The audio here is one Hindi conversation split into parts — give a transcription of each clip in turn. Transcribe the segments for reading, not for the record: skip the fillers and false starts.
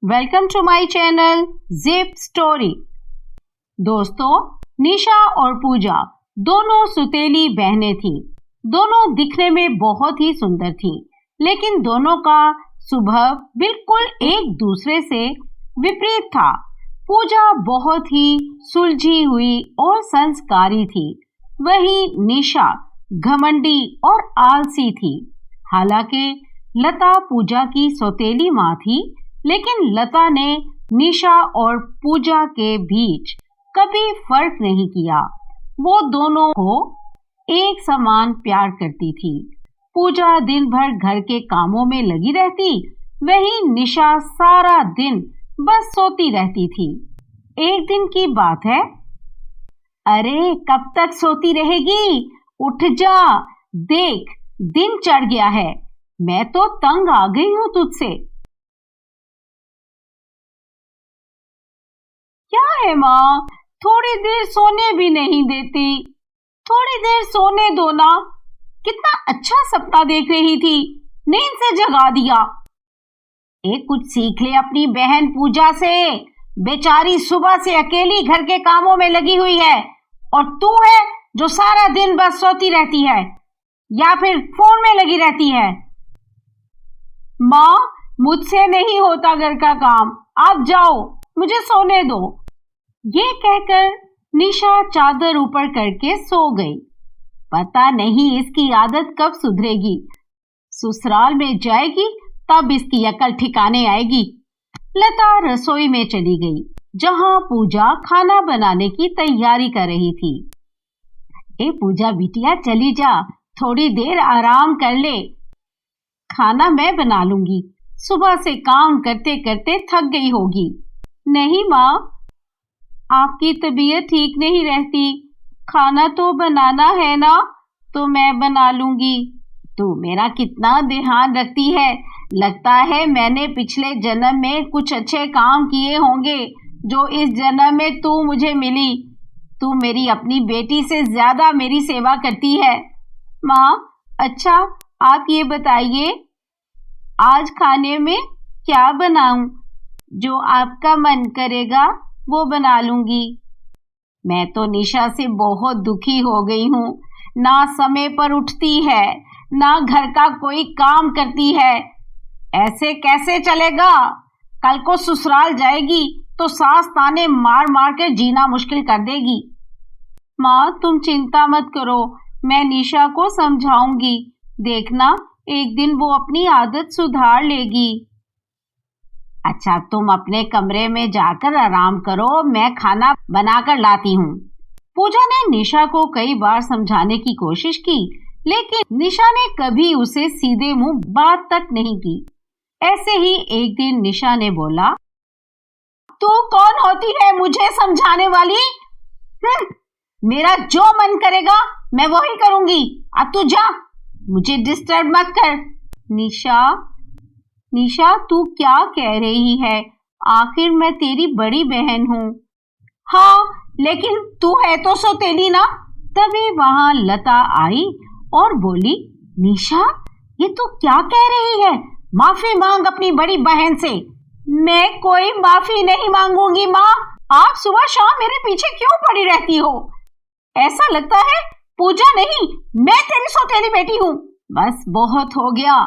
Welcome to my channel zip story. दोस्तों, निशा और पूजा दोनों सुतेली बहनें थीं। दोनों दिखने में बहुत ही सुंदर थीं, लेकिन दोनों का स्वभाव बिल्कुल एक दूसरे से विपरीत था। पूजा बहुत ही सुलझी हुई और संस्कारी थी, वहीं निशा घमंडी और आलसी थी। हालांकि लता पूजा की सौतेली माँ थी, लेकिन लता ने निशा और पूजा के बीच कभी फर्क नहीं किया। वो दोनों को एक समान प्यार करती थी। पूजा दिन भर घर के कामों में लगी रहती, वहीं निशा सारा दिन बस सोती रहती थी। एक दिन की बात है। अरे, कब तक सोती रहेगी? उठ जा, देख दिन चढ़ गया है। मैं तो तंग आ गई हूँ तुझसे। क्या है माँ, थोड़ी देर सोने भी नहीं देती। थोड़ी देर सोने दो ना। कितना अच्छा सपना देख रही थी, नींद से जगा दिया। कुछ सीख ले अपनी बहन पूजा से। बेचारी सुबह से अकेली घर के कामों में लगी हुई है, और तू है जो सारा दिन बस सोती रहती है या फिर फोन में लगी रहती है। माँ, मुझसे नहीं होता घर का काम, आप जाओ, मुझे सोने दो। ये कहकर निशा चादर ऊपर करके सो गई। पता नहीं इसकी आदत कब सुधरेगी। ससुराल में जाएगी तब इसकी अकल ठिकाने आएगी। लता रसोई में चली गई, जहां पूजा खाना बनाने की तैयारी कर रही थी। पूजा बिटिया, चली जा, थोड़ी देर आराम कर ले। खाना मैं बना लूंगी, सुबह से काम करते करते थक गई होगी। नहीं माँ, आपकी तबीयत ठीक नहीं रहती। खाना तो बनाना है ना, तो मैं बना लूंगी। तू मेरा कितना ध्यान रखती है। लगता है मैंने पिछले जन्म में कुछ अच्छे काम किए होंगे, जो इस जन्म में तू मुझे मिली। तू मेरी अपनी बेटी से ज्यादा मेरी सेवा करती है। माँ, अच्छा आप ये बताइए, आज खाने में क्या बनाऊं? जो आपका मन करेगा वो बना लूंगी। मैं तो निशा से बहुत दुखी हो गई हूँ। ना समय पर उठती है, ना घर का कोई काम करती है। ऐसे कैसे चलेगा? कल को ससुराल जाएगी तो सास ताने मार मार कर जीना मुश्किल कर देगी। माँ, तुम चिंता मत करो, मैं निशा को समझाऊंगी। देखना, एक दिन वो अपनी आदत सुधार लेगी। अच्छा, तुम अपने कमरे में जाकर आराम करो, मैं खाना बनाकर लाती हूँ। पूजा ने निशा को कई बार समझाने की कोशिश की, लेकिन निशा ने कभी उसे सीधे मुंह बात तक नहीं की। ऐसे ही एक दिन निशा ने बोला, तू कौन होती है मुझे समझाने वाली? मेरा जो मन करेगा मैं वही करूंगी। अब तू जा, मुझे डिस्टर्ब मत कर। निशा, तू क्या कह रही है? आखिर मैं तेरी बड़ी बहन हूँ। हाँ, लेकिन तू है तो सौतेली ना। तभी वहां लता आई और बोली, निशा, ये तू क्या कह रही है? माफी मांग अपनी बड़ी बहन से। मैं कोई माफी नहीं मांगूंगी माँ। आप सुबह शाम मेरे पीछे क्यों पड़ी रहती हो? ऐसा लगता है पूजा नहीं, मैं तेरी सौतेली बेटी हूँ। बस बहुत हो गया।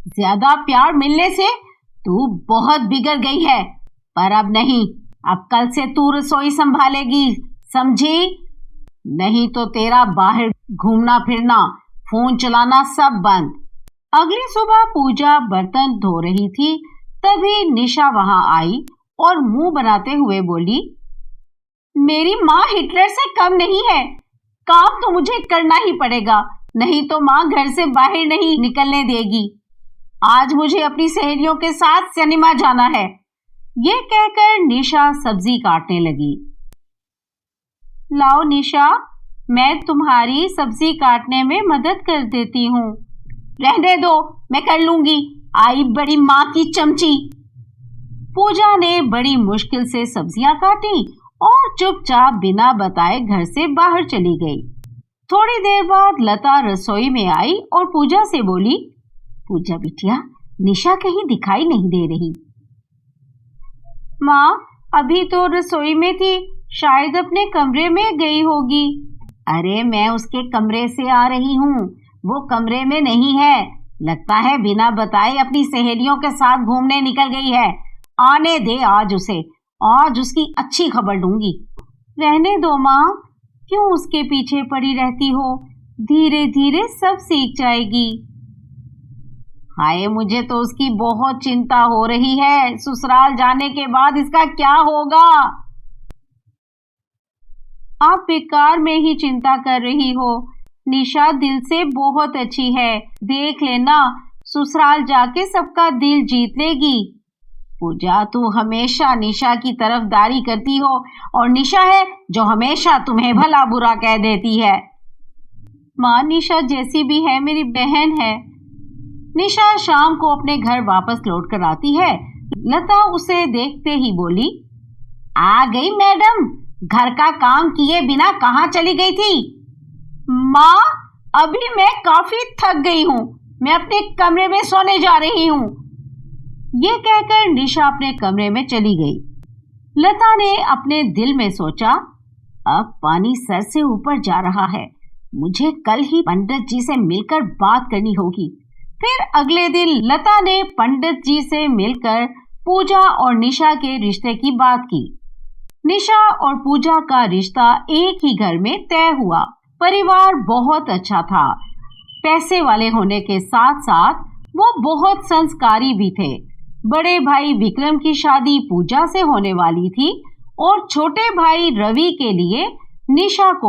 ज्यादा प्यार मिलने से तू बहुत बिगड़ गई है। पर अब नहीं, अब कल से तू रसोई संभालेगी, समझी? नहीं तो तेरा बाहर घूमना फिरना, फोन चलाना सब बंद। अगली सुबह पूजा बर्तन धो रही थी, तभी निशा वहां आई और मुंह बनाते हुए बोली, मेरी माँ हिटलर से कम नहीं है। काम तो मुझे करना ही पड़ेगा, नहीं तो माँ घर से बाहर नहीं निकलने देगी। आज मुझे अपनी सहेलियों के साथ सिनेमा जाना है। ये कहकर निशा सब्जी काटने लगी। लाओ निशा, मैं तुम्हारी सब्जी काटने में मदद कर देती हूँ। रहने दो, मैं कर लूंगी। आई बड़ी माँ की चमची। पूजा ने बड़ी मुश्किल से सब्जियां काटी और चुपचाप बिना बताए घर से बाहर चली गई। थोड़ी देर बाद लता रसोई में आई और पूजा से बोली, पूजा बिटिया, निशा कहीं दिखाई नहीं दे रही। माँ, अभी तो रसोई में थी, शायद अपने कमरे में गई होगी। अरे मैं उसके कमरे से आ रही हूँ, वो कमरे में नहीं है। लगता है बिना बताए अपनी सहेलियों के साथ घूमने निकल गई है। आने दे आज उसे, आज उसकी अच्छी खबर दूंगी। रहने दो माँ, क्यों उसके पीछे पड़ी रहती हो? धीरे धीरे सब सीख जाएगी। हाय, मुझे तो उसकी बहुत चिंता हो रही है। ससुराल जाने के बाद इसका क्या होगा? आप बेकार में ही चिंता कर रही हो। निशा दिल से बहुत अच्छी है, देख लेना, ससुराल जाके सबका दिल जीत लेगी। पूजा, तू हमेशा निशा की तरफदारी करती हो और निशा है जो हमेशा तुम्हें भला बुरा कह देती है। माँ, निशा जैसी भी है मेरी बहन है। निशा शाम को अपने घर वापस लौट कर आती है। लता उसे देखते ही बोली, आ गई मैडम, घर का काम किए बिना कहाँ चली गई थी? माँ, अभी मैं काफी थक गई हूँ, मैं अपने कमरे में सोने जा रही हूँ। ये कहकर निशा अपने कमरे में चली गई। लता ने अपने दिल में सोचा, अब पानी सर से ऊपर जा रहा है, मुझे कल ही पंडित जी से मिलकर बात करनी होगी। फिर अगले दिन लता ने पंडित जी से मिलकर पूजा और निशा के रिश्ते की बात की। निशा और पूजा का रिश्ता एक ही घर में तय हुआ। परिवार बहुत अच्छा था। पैसे वाले होने के साथ साथ वो बहुत संस्कारी भी थे। बड़े भाई विक्रम की शादी पूजा से होने वाली थी और छोटे भाई रवि के लिए निशा को